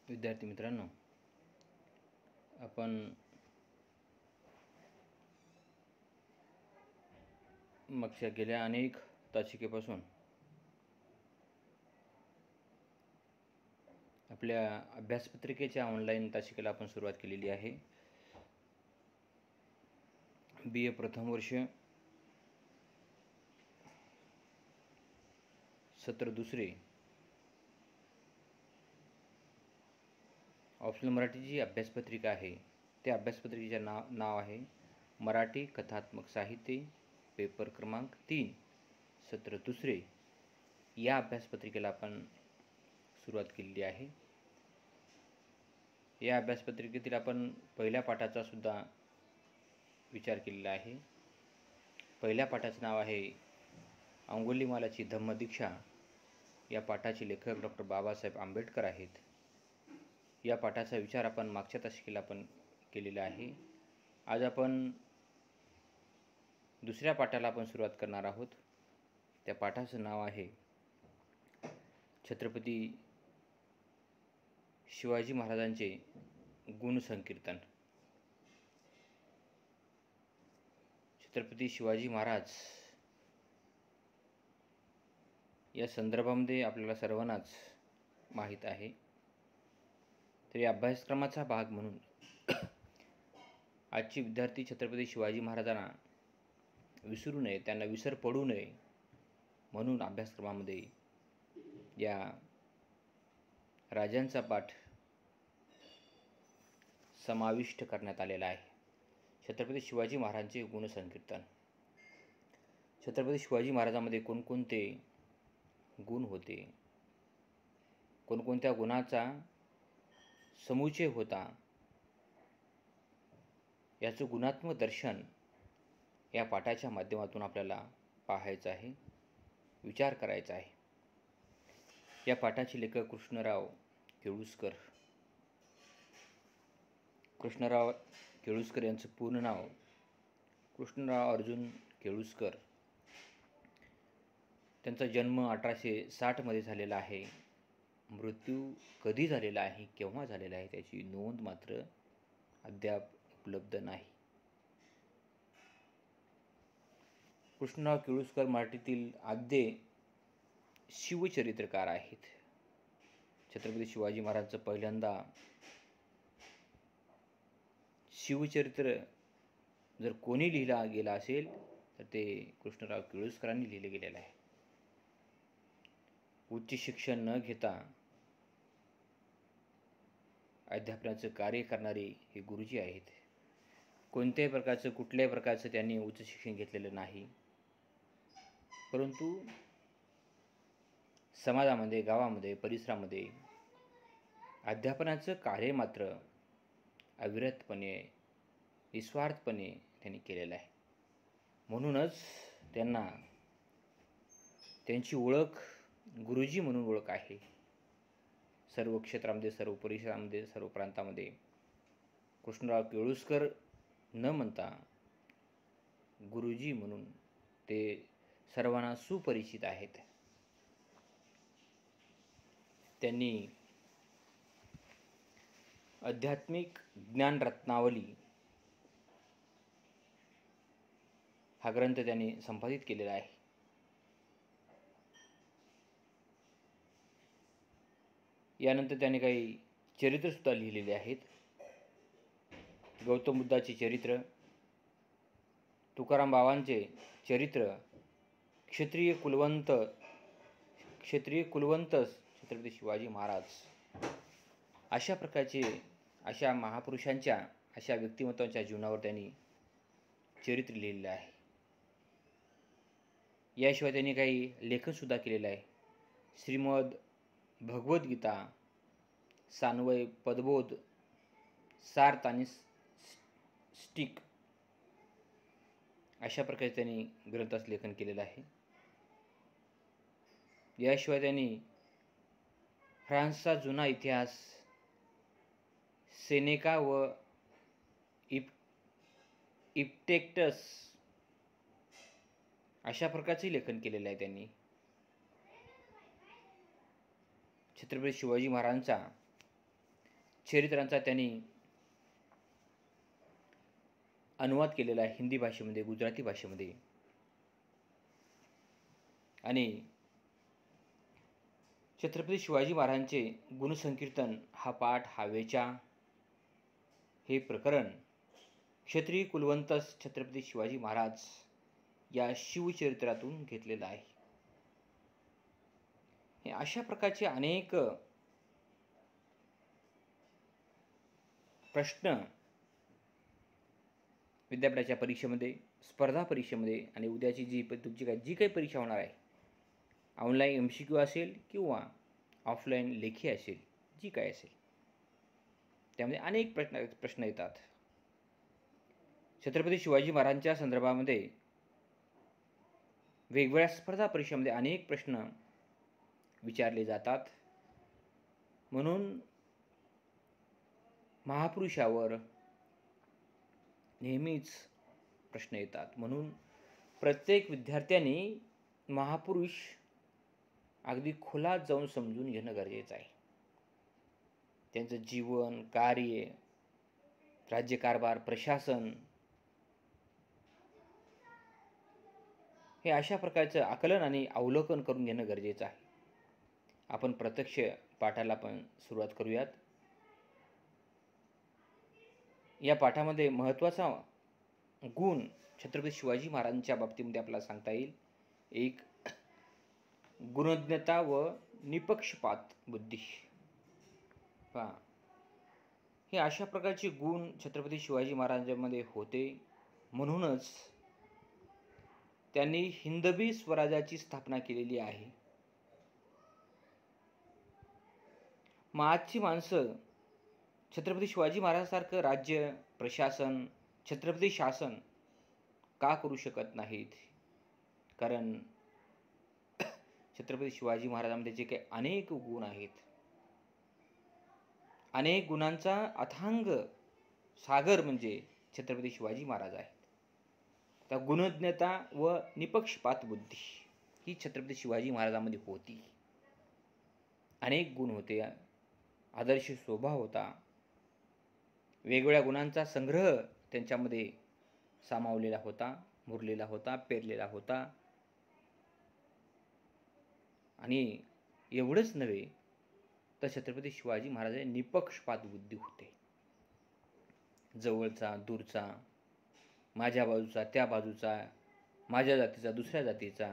विद्यार्थी मित्रांनो, आपण मागच्या गेल्या अनेक तासिकेपासून आपल्या अभ्यासपत्रिकेच्या ऑनलाईन तासिकेला आपण सुरुवात केलेली आहे. BA प्रथम वर्ष, सत्र दुसरे, ऑप्शनल मराठी जी अभ्यासपत्रिका आहे त्या अभ्यासपत्रिकेचे नाव आहे मराठी कथात्मक साहित्य, पेपर क्रमांक 3, सत्र दुसरे. या अभ्यासपत्रिकेला आपण सुरुवात केलेली आहे. या अभ्यासपत्रिकेतील आपण पहिल्या पाठाचा सुद्धा विचार केलेला आहे. पहिल्या पाठाचं नाव आहे अंगुलीमालाची धम्मदीक्षा. या पाठाचे लेखक डॉक्टर बाबासाहेब आंबेडकर आहेत. या पाठाचा विचार आपण मागच्या तासिकेला आपण केलेला आहे. आज आपण दुसऱ्या पाठाला आपण सुरुवात करणार आहोत. त्या पाठाचं नाव आहे छत्रपती शिवाजी महाराजांचे गुणसंकीर्तन. छत्रपती शिवाजी महाराज या संदर्भामध्ये आपल्याला सर्वांनाच माहीत आहे. तर या अभ्यासक्रमाचा भाग म्हणून आजचे विद्यार्थी छत्रपती शिवाजी महाराजांना विसरू नये, त्यांना विसर पडू नये म्हणून अभ्यासक्रमामध्ये या राजांचा पाठ समाविष्ट करण्यात आलेला आहे. छत्रपती शिवाजी महाराजांचे गुणसंकीर्तन. छत्रपती शिवाजी महाराजांमध्ये कोणकोणते गुण होते, कोणकोणत्या गुणाचा समुच्चय होता, याचं गुणात्मक दर्शन या पाठाच्या माध्यमातून आपल्याला पाहायचं आहे, विचार करायचा आहे. या पाठाचे लेखक कृष्णराव केळुस्कर. कृष्णराव केळुस्कर यांचं पूर्ण नाव कृष्णराव अर्जुन केळुस्कर. त्यांचा जन्म 1860 झालेला आहे. मृत्यू कधी झालेला आहे, केव्हा झालेला आहे, त्याची नोंद मात्र अद्याप उपलब्ध नाही. कृष्णराव केळुस्कर मराठीतील आद्य शिवचरित्रकार आहेत. छत्रपती शिवाजी महाराजांचं पहिल्यांदा शिवचरित्र जर कोणी लिहिला गेला असेल तर ते कृष्णराव केळुस्करांनी लिहिले गेलेलं आहे. उच्च शिक्षण न घेता अध्यापनाचं कार्य करणारे हे गुरुजी आहेत. कुठल्याही प्रकारचं त्यांनी उच्च शिक्षण घेतलेलं नाही, परंतु समाजामध्ये, गावामध्ये, परिसरामध्ये अध्यापनाचं कार्य मात्र अविरतपणे, निस्वार्थपणे त्यांनी केलेलं आहे. म्हणूनच त्यांना त्यांची ओळख गुरुजी म्हणून ओळख आहे. सर्व क्षेत्रामध्ये, सर्व परिसरामध्ये, सर्व प्रांतामध्ये कृष्णराव केळुस्कर न म्हणता गुरुजी म्हणून ते सर्वांना सुपरिचित आहेत. त्यांनी आध्यात्मिक ज्ञान रत्नावली हा ग्रंथ त्यांनी संपादित केलेला आहे. यानंतर त्यांनी काही चरित्रसुद्धा लिहिलेले आहेत. गौतम बुद्धाचे चरित्र, तुकाराम बाबांचे चरित्र, क्षत्रिय कुलवंत छत्रपती शिवाजी महाराज, अशा प्रकारचे, अशा महापुरुषांच्या, अशा व्यक्तिमत्वांच्या जीवनावर त्यांनी चरित्र लिहिलेलं आहे. याशिवाय त्यांनी काही लेखनसुद्धा केलेलं आहे. श्रीमद भगवद्गीता, सान्वय, पदबोध, सार्थ आणि स्टिक अशा प्रकारे त्यांनी ग्रंथाचं लेखन केलेलं आहे. याशिवाय त्यांनी फ्रान्सचा जुना इतिहास, सेनेका व इप्टेक्टस अशा प्रकारचे लेखन केलेलं आहे. त्यांनी छत्रपती शिवाजी महाराजांचा चरित्रांचा त्यांनी अनुवाद केलेला आहे हिंदी भाषेमध्ये, गुजराती भाषेमध्ये. आणि छत्रपती शिवाजी महाराजांचे गुणसंकीर्तन हा पाठ, हा वेचा, हे प्रकरण क्षत्रिय कुलवंत छत्रपती शिवाजी महाराज या शिवचरित्रातून घेतलेलं आहे. हे अशा प्रकारचे अनेक प्रश्न विद्यापीठाच्या परीक्षेमध्ये, स्पर्धा परीक्षेमध्ये आणि उद्याची तुमची जी काही परीक्षा होणार आहे, ऑनलाईन MCQ असेल किंवा ऑफलाईन लेखी असेल, जी काय असेल, त्यामध्ये अनेक प्रश्न येतात. छत्रपती शिवाजी महाराजांच्या संदर्भामध्ये वेगवेगळ्या स्पर्धा परीक्षेमध्ये अनेक प्रश्न विचारले जातात. म्हणून महापुरुषावर नेहमीच प्रश्न येतात. म्हणून प्रत्येक विद्यार्थ्यांनी महापुरुष अगदी खोलात जाऊन समजून घेणं गरजेचं आहे. त्यांचं जीवन, कार्य, राज्यकारभार, प्रशासन हे अशा प्रकारचं आकलन आणि अवलोकन करून घेणं गरजेचं आहे. आपण प्रत्यक्ष पाठाला पण सुरुवात करूयात. या पाठामध्ये महत्त्वाचा गुण छत्रपती शिवाजी महाराजांच्या बाबतीमध्ये आपल्याला सांगता येईल. एक, गुणज्ञता व निपक्षपात बुद्धी. पहा, हे अशा प्रकारचे गुण छत्रपती शिवाजी महाराजांमध्ये होते. म्हणूनच त्यांनी हिंदवी स्वराज्याची स्थापना केलेली आहे. मग आजची माणसं छत्रपती शिवाजी महाराजांसारखं राज्य, प्रशासन, छत्रपती शासन का करू शकत नाहीत? कारण छत्रपती शिवाजी महाराजांमध्ये जे काही अनेक गुण आहेत, अनेक गुणांचा अथांग सागर म्हणजे छत्रपती शिवाजी महाराज आहेत. त्या गुणज्ञता व निपक्षपात बुद्धी ही छत्रपती शिवाजी महाराजांमध्ये होती. अनेक गुण होते, आदर्श स्वभाव होता, वेगवेगळ्या गुणांचा संग्रह त्यांच्यामध्ये सामावलेला होता, मुरलेला होता, पेरलेला होता. आणि एवढंच नव्हे तर छत्रपती शिवाजी महाराजांची निपक्षपात बुद्धी होते. जवळचा, दूरचा, माझ्या बाजूचा, त्या बाजूचा, माझ्या जातीचा, दुसऱ्या जातीचा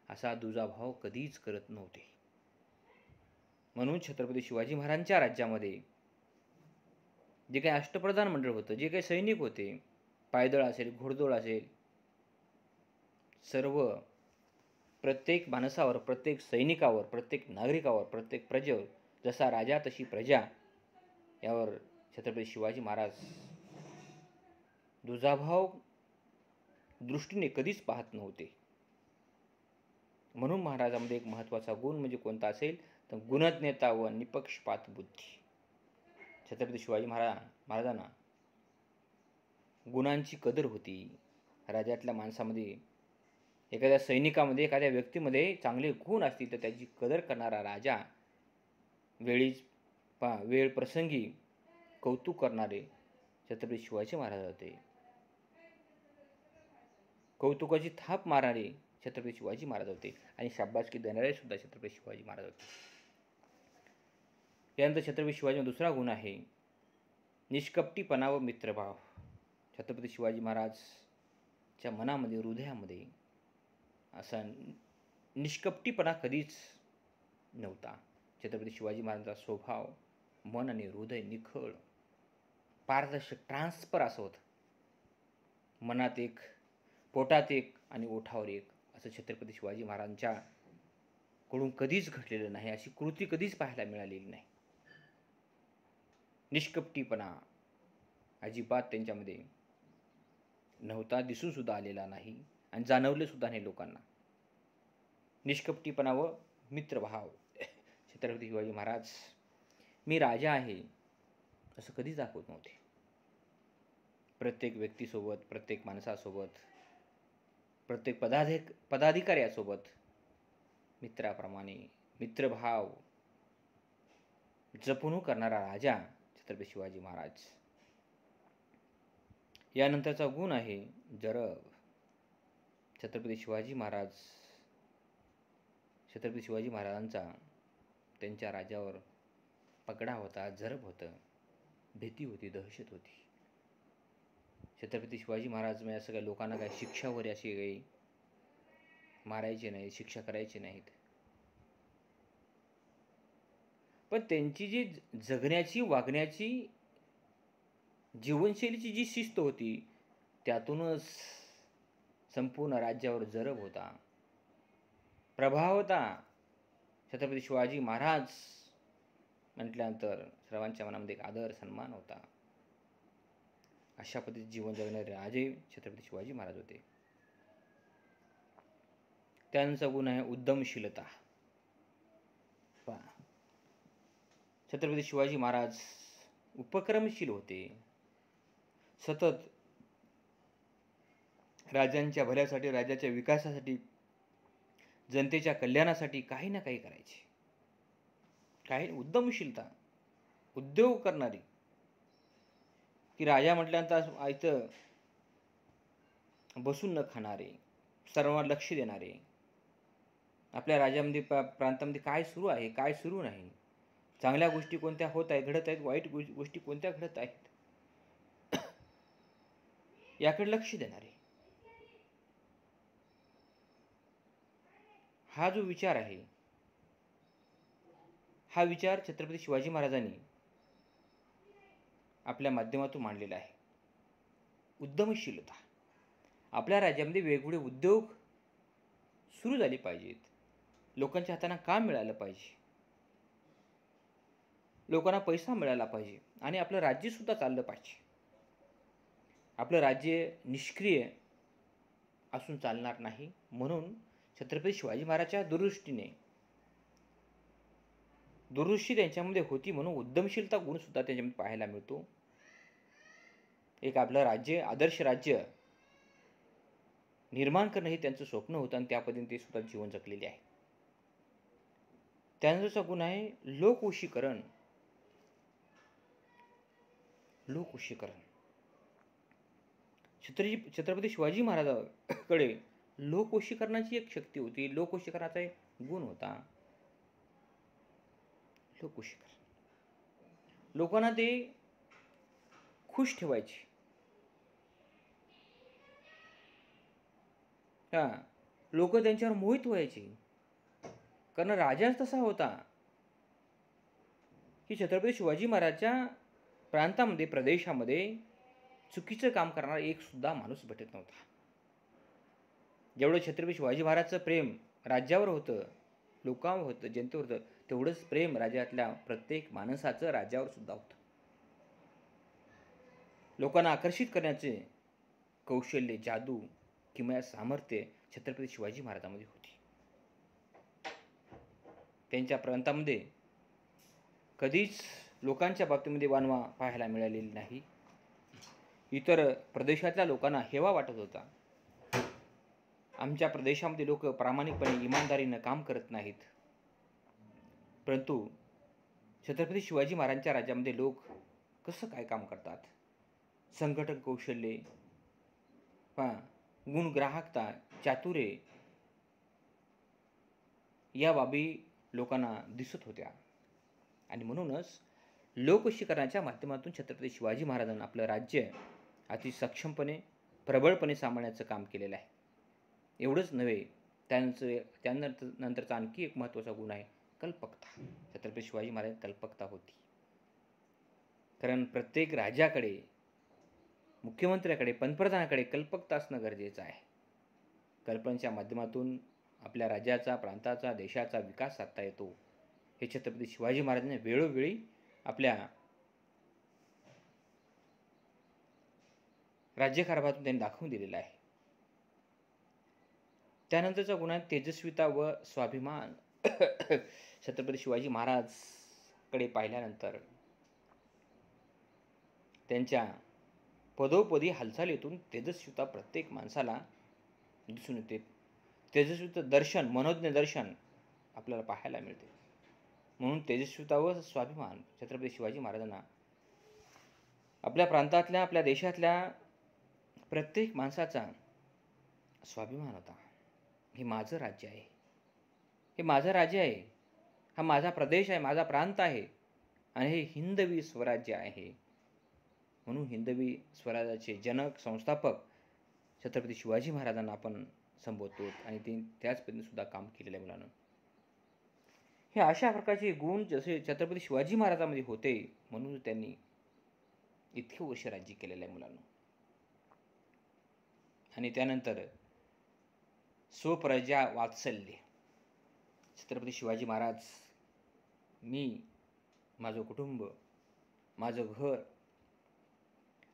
असा दुजाभाव कधीच करत नव्हते. म्हणून छत्रपती शिवाजी महाराजांच्या राज्यामध्ये जे काही अष्टप्रधान मंडळ होतं, जे काही सैनिक होते, पायदळ असेल, घोडदळ असेल, सर्व प्रत्येक माणसावर, प्रत्येक सैनिकावर, प्रत्येक नागरिकावर, प्रत्येक प्रजेवर जसा राजा तशी प्रजा यावर छत्रपती शिवाजी महाराज दुजाभाव दृष्टीने कधीच पाहत नव्हते. म्हणून महाराजांमध्ये एक महत्त्वाचा गुण म्हणजे कोणता असेल तर गुणज्ञता व निपक्षपात बुद्धी. छत्रपती शिवाजी महाराजांना गुणांची कदर होती. राज्यातल्या माणसामध्ये, एखाद्या सैनिकामध्ये, एखाद्या व्यक्तीमध्ये चांगले गुण असतील तर त्याची कदर करणारा राजा, वेळ प्रसंगी कौतुक करणारे छत्रपती शिवाजी महाराज होते. कौतुकाची थाप मारणारे छत्रपती शिवाजी महाराज होते आणि शाबासकी देणारे सुद्धा छत्रपती शिवाजी महाराज होते. यानंतर छत्रपती शिवाजी दुसरा गुण आहे निष्कपटीपणा व मित्रभाव. छत्रपती शिवाजी महाराजच्या मनामध्ये, हृदयामध्ये असा निष्कपटीपणा कधीच नव्हता. छत्रपती शिवाजी महाराजांचा स्वभाव, मन आणि हृदय निखळ, पारदर्शक, ट्रान्सफर असं होतं. मनात एक, पोटात एक आणि ओठावर एक असं छत्रपती शिवाजी महाराजांच्या कडून कधीच घडलेलं नाही. अशी कृती कधीच पाहायला मिळालेली नाही. निष्कपटीपणा अजिबात त्यांच्यामध्ये नव्हता, दिसून सुद्धा आलेला नाही आणि जाणवले सुद्धा नाही लोकांना. निष्कपटीपणा व मित्रभाव. छत्रपती शिवाजी महाराज मी राजा आहे असं कधीच दाखवत नव्हते. प्रत्येक व्यक्तीसोबत, प्रत्येक माणसासोबत, प्रत्येक पदाधिकाऱ्यासोबत मित्राप्रमाणे मित्रभाव जपणूक करणारा राजा छत्रपती शिवाजी महाराज. यानंतरचा गुण आहे जरब. छत्रपती शिवाजी महाराजांचा त्यांच्या राजावर पगडा होता, जरब होतं, भीती होती, दहशत होती. छत्रपती शिवाजी महाराज म्हणजे असं काही लोकांना काही शिक्षा वगैरे अशी काही मारायचे नाही, शिक्षा करायची नाहीत. पण त्यांची जी जगण्याची, वागण्याची, जीवनशैलीची जी शिस्त होती त्यातूनच संपूर्ण राज्यावर जरब होता, प्रभाव होता. छत्रपती शिवाजी महाराज म्हटल्यानंतर सर्वांच्या मनामध्ये एक आदर, सन्मान होता. अशा पद्धतीचे जीवन जगणारे राजे छत्रपती शिवाजी महाराज होते. त्यांचा गुण आहे उद्यमशीलता. छत्रपती शिवाजी महाराज उपक्रमशील होते. सतत राजांच्या भल्यासाठी, राज्याच्या विकासासाठी, जनतेच्या कल्याणासाठी काही ना काही करायचे. काही उद्यमशीलता, उद्योग करणारी, की राजा म्हटल्यानंतर आयतं बसून न खाणारे, सर्वांना लक्ष देणारे, आपल्या राज्यामध्ये प्रांतामध्ये काय सुरू आहे, काय सुरू नाही, चांगल्या गोष्टी कोणत्या होत आहेत, घडत आहेत, वाईट गोष्टी कोणत्या घडत आहेत, याकडे लक्ष देणारे. हा जो विचार आहे, हा विचार छत्रपती शिवाजी महाराजांनी आपल्या माध्यमातून मांडलेला आहे. उद्यमशीलता. आपल्या राज्यामध्ये वेगवेगळे उद्योग सुरू झाले पाहिजेत. लोकांच्या हातांना काम मिळालं पाहिजे, लोकांना पैसा मिळाला पाहिजे आणि आपलं राज्यसुद्धा चाललं पाहिजे. आपलं राज्य निष्क्रिय असून चालणार नाही. म्हणून छत्रपती शिवाजी महाराजांच्या दूरदृष्टी त्यांच्यामध्ये होती. म्हणून उद्यमशीलता गुणसुद्धा त्यांच्यामध्ये पाहायला मिळतो. एक आपलं राज्य, आदर्श राज्य निर्माण करणं हे त्यांचं स्वप्न होतं आणि त्या पद्धतीने ते सुद्धा जीवन जगलेले आहे. त्यानंतरचा गुण आहे लोकवशीकरण. छत्रपती शिवाजी महाराजांकडे लोकवशीकरणाची एक शक्ती होती, लोकवशीकरणाचा एक गुण होता. लोकवशीकरण. लोकांना ते खुश ठेवायचे. लोक त्यांच्यावर मोहित व्हायचे. कारण राजाच तसा होता की छत्रपती शिवाजी महाराजांच्या प्रांतामध्ये, प्रदेशामध्ये चुकीचं काम करणारा एक सुद्धा माणूस भेटत नव्हता. जेवढं छत्रपती शिवाजी महाराजांचं प्रेम राज्यावर होतं, लोकांवर होतं, जनतेवर होतं, तेवढंच प्रेम राज्यातल्या प्रत्येक माणसाचं राज्यावर सुद्धा होतं. लोकांना आकर्षित करण्याचे कौशल्य, जादू, किमया, सामर्थ्य छत्रपती शिवाजी महाराजांमध्ये होती. त्यांच्या प्रांतामध्ये कधीच लोकांच्या बाबतीमध्ये वानवा पाहायला मिळालेली नाही. इतर प्रदेशातल्या लोकांना हेवा वाटत होता, आमच्या प्रदेशामध्ये लोक प्रामाणिकपणे, इमानदारीनं काम करत नाहीत. परंतु छत्रपती शिवाजी महाराजांच्या राज्यामध्ये लोक कसं काय काम करतात, संघटन कौशल्य, गुणग्राहकता, चातुर्य, या बाबी लोकांना दिसत होत्या. आणि म्हणूनच लोकवशीकरणाच्या माध्यमातून छत्रपती शिवाजी महाराजांना आपलं राज्य अति सक्षमपणे, प्रबळपणे सांभाळण्याचं काम केलेलं आहे. एवढंच नव्हे, त्यानंतरचा आणखी एक महत्त्वाचा गुण आहे कल्पकता. छत्रपती शिवाजी महाराज कल्पकता होती. कारण प्रत्येक राजाकडे, मुख्यमंत्र्याकडे, पंतप्रधानाकडे कल्पकता असणं गरजेचं आहे. कल्पनेच्या माध्यमातून आपल्या राज्याचा, प्रांताचा, देशाचा विकास साधता येतो. हे छत्रपती शिवाजी महाराजांनी वेळोवेळी आपल्या राज्यकारभारातून त्यांनी दाखवून दिलेलं आहे. त्यानंतरचा गुण आहे तेजस्विता व स्वाभिमान. छत्रपती शिवाजी महाराजकडे पाहिल्यानंतर त्यांच्या पदोपदी हालचालीतून तेजस्विता प्रत्येक माणसाला दिसून येते. तेजस्वीचं दर्शन, मनोज्ञ दर्शन आपल्याला पाहायला मिळते. म्हणून तेजस्विता व स्वाभिमान छत्रपती शिवाजी महाराजांना आपल्या प्रांतातल्या, आपल्या देशातल्या प्रत्येक माणसाचा स्वाभिमान होता. हे माझं राज्य आहे, हे माझं राज्य आहे, हा माझा प्रदेश आहे, माझा प्रांत आहे आणि हे हिंदवी स्वराज्य आहे. म्हणून हिंदवी स्वराज्याचे जनक, संस्थापक छत्रपती शिवाजी महाराजांना आपण संबोधतो आणि ते त्याच पद्धतीने सुद्धा काम केलेलं आहे मुलांना. हे अशा प्रकारचे गुण जसे छत्रपती शिवाजी महाराजांमध्ये होते, म्हणून त्यांनी इतके वर्ष राज्य केलेलं आहे मुलांना. आणि त्यानंतर स्वप्रजा वात्सल्य. छत्रपती शिवाजी महाराज, मी, माझं कुटुंब, माझं घर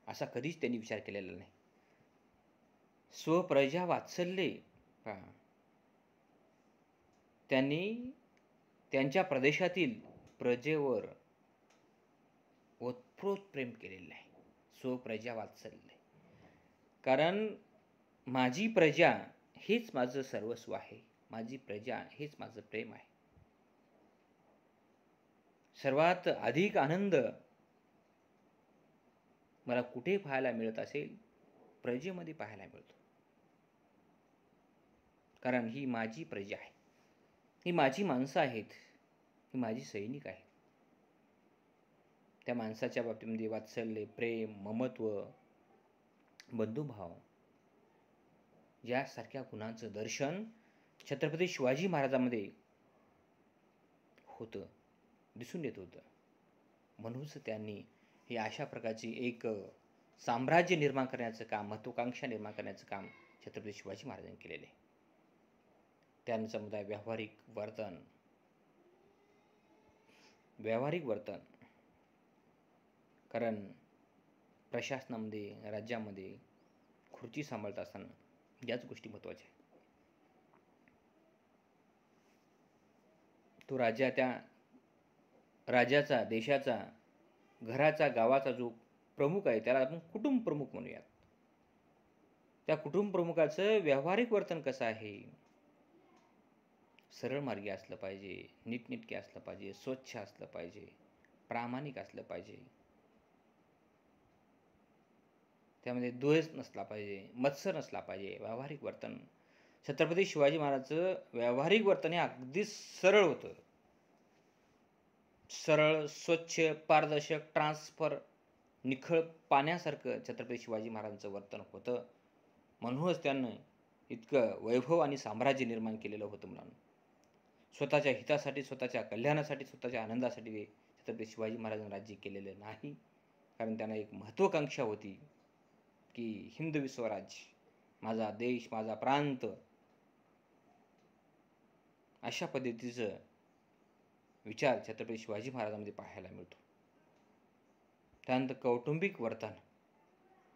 असा कधीच त्यांनी विचार केलेला नाही. स्वप्रजा वात्सल्य. त्यांनी त्यांच्या प्रदेशातील प्रजेवर ओतप्रोत प्रेम केलेलं आहे. स्वप्रजा वात्सल्य. कारण माझी प्रजा हेच माझं सर्वस्व आहे, माझी प्रजा हेच माझं प्रेम आहे. सर्वात अधिक आनंद मला कुठे पाहायला मिळत असेल, प्रजेमध्ये पाहायला मिळतो. कारण ही माझी प्रजा आहे, ही माझी माणसं आहेत, ही माझी सैनिक आहेत. त्या माणसाच्या बाबतीमध्ये वात्सल्य, प्रेम, ममत्व, बंधुभाव यासारख्या गुणांचं दर्शन छत्रपती शिवाजी महाराजांमध्ये होतं, दिसून येत होतं. म्हणूनच त्यांनी हे अशा प्रकारची एक साम्राज्य निर्माण करण्याचं काम, महत्वाकांक्षा निर्माण करण्याचं काम छत्रपती शिवाजी महाराजांनी केलेले आहे. त्यांचं समुदाय व्यावहारिक वर्तन, कारण प्रशासनामध्ये, राज्यामध्ये खुर्ची सांभाळत असताना याच गोष्टी महत्त्वाच्या आहेत. तो राज्याचा, देशाचा, घराचा, गावाचा जो प्रमुख आहे त्याला आपण कुटुंब प्रमुख म्हणूयात. त्या कुटुंब प्रमुखाचं व्यावहारिक वर्तन कसं आहे? सरळ मार्गी असलं पाहिजे, नीटनेटके असलं पाहिजे, स्वच्छ असलं पाहिजे, प्रामाणिक असलं पाहिजे, त्यामध्ये द्वेष नसला पाहिजे, मत्सर नसला पाहिजे. व्यावहारिक वर्तन, छत्रपती शिवाजी महाराजांचं व्यावहारिक वर्तन हे अगदी सरळ होतं. सरळ, स्वच्छ, पारदर्शक, ट्रान्सफर, निखळ पाण्यासारखं छत्रपती शिवाजी महाराजांचं वर्तन होतं. म्हणूनच त्यांनी इतकं वैभव आणि साम्राज्य निर्माण केलेलं होतं मुलांना. स्वतःच्या हितासाठी, स्वतःच्या कल्याणासाठी, स्वतःच्या आनंदासाठी छत्रपती शिवाजी महाराजांनी राज्य केलेलं नाही. कारण त्यांना एक महत्वाकांक्षा होती की हिंदवी स्वराज्य, माझा देश, माझा प्रांत, अशा पद्धतीचं विचार छत्रपती शिवाजी महाराजांमध्ये पाहायला मिळतो. त्यानंतर कौटुंबिक वर्तन.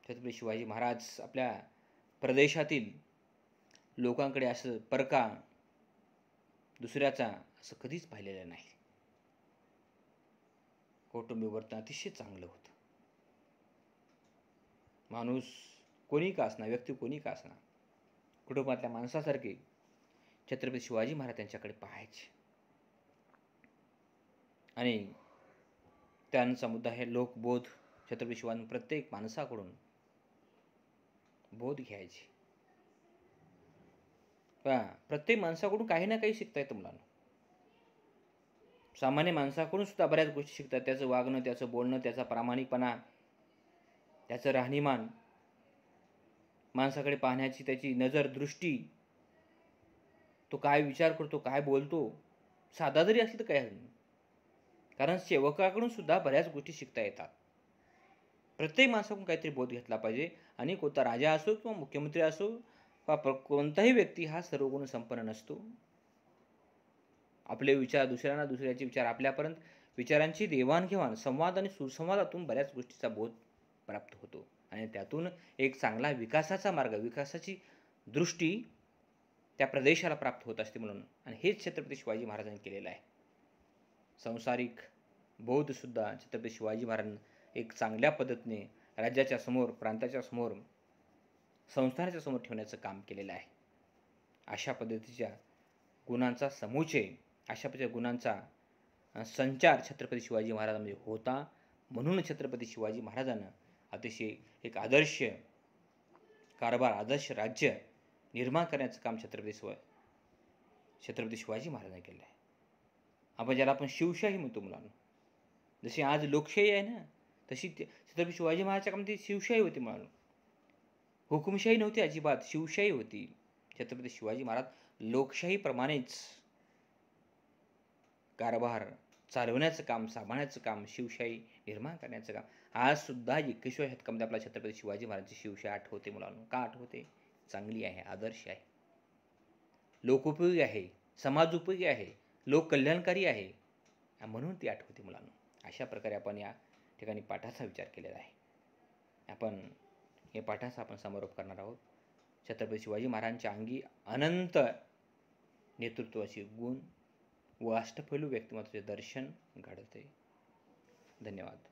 छत्रपती शिवाजी महाराज आपल्या प्रदेशातील लोकांकडे असं परका दुसऱ्याचा असं कधीच पाहिलेलं नाही. कौटुंबिक वर्तन अतिशय चांगलं होतं. माणूस कोणी का असणार, व्यक्ती कोणी का असणार, कुटुंबातल्या माणसासारखे छत्रपती शिवाजी महाराज त्यांच्याकडे पाहायचे. आणि त्यांचा मुद्दा हे लोकबोध. छत्रपती शिवाजी प्रत्येक माणसाकडून बोध घ्यायचे. प्रत्येक माणसाकडून काही ना काही शिकता येतं मुलांना. सामान्य माणसाकडून सुद्धा बऱ्याच गोष्टी शिकतात. त्याचं वागणं, त्याचं बोलणं, त्याचा प्रामाणिकपणा, त्याचं राहणीमान, माणसाकडे पाहण्याची त्याची नजर, दृष्टी, तो काय विचार करतो, काय बोलतो, साधा जरी असलं तर काय हरकत नाही. कारण सेवकाकडून सुद्धा बऱ्याच गोष्टी शिकता येतात. प्रत्येक माणसाकडून काहीतरी बोध घेतला पाहिजे. आणि कोणता राजा असो किंवा मुख्यमंत्री असो वा कोणताही व्यक्ती हा सर्व गुण संपन्न नसतो. आपले विचार दुसऱ्यांना, दुसऱ्याचे विचार आपल्यापर्यंत, विचारांची देवाणघेवाण, संवाद आणि सुसंवादातून बऱ्याच गोष्टीचा बोध प्राप्त होतो. आणि त्यातून एक चांगला विकासाचा मार्ग, विकासाची दृष्टी त्या प्रदेशाला प्राप्त होत असते. म्हणून आणि हेच छत्रपती शिवाजी महाराजांनी केलेलं आहे. संसारिक बोधसुद्धा छत्रपती शिवाजी महाराजांनी एक चांगल्या पद्धतीने राज्याच्या समोर, प्रांताच्या समोर, संस्थानाच्या समोर ठेवण्याचं काम केलेलं आहे. अशा पद्धतीच्या गुणांचा समुच्चय, अशा पद्धतीच्या गुणांचा संचार छत्रपती शिवाजी महाराजांमध्ये होता. म्हणून छत्रपती शिवाजी महाराजांना अतिशय एक आदर्श कारभार, आदर्श राज्य निर्माण करण्याचं काम छत्रपती शिवाजी महाराजांनी केलं आहे. आपण ज्याला आपण शिवशाही म्हणतो मुलांनो. जशी आज लोकशाही आहे ना, तशी छत्रपती शिवाजी महाराजांच्या काळामध्ये शिवशाही होती मुलांनो. हुकुमशाही नव्हती अजिबात, शिवशाही होती. छत्रपती शिवाजी महाराज लोकशाहीप्रमाणेच कारभार चालवण्याचं काम, सांभाळण्याचं काम, शिवशाही निर्माण करण्याचं काम. आज सुद्धा 21व्या शतकामध्ये आपल्या छत्रपती शिवाजी महाराजांची शिवशाही आठवते मुलांनो. का आठवते? चांगली आहे, आदर्श आहे, लोकोपयोगी आहे, समाजोपयोगी आहे, लोककल्याणकारी आहे, म्हणून ती आठवते मुलांनो. अशा प्रकारे आपण या ठिकाणी पाठाचा विचार केलेला आहे. आपण या पाठाचा आपण समारोप करणार आहोत. छत्रपती शिवाजी महाराजांच्या अंगी अनंत नेतृत्वाचे गुण व अष्टपैलू व्यक्तिमत्वाचे दर्शन घडते. धन्यवाद.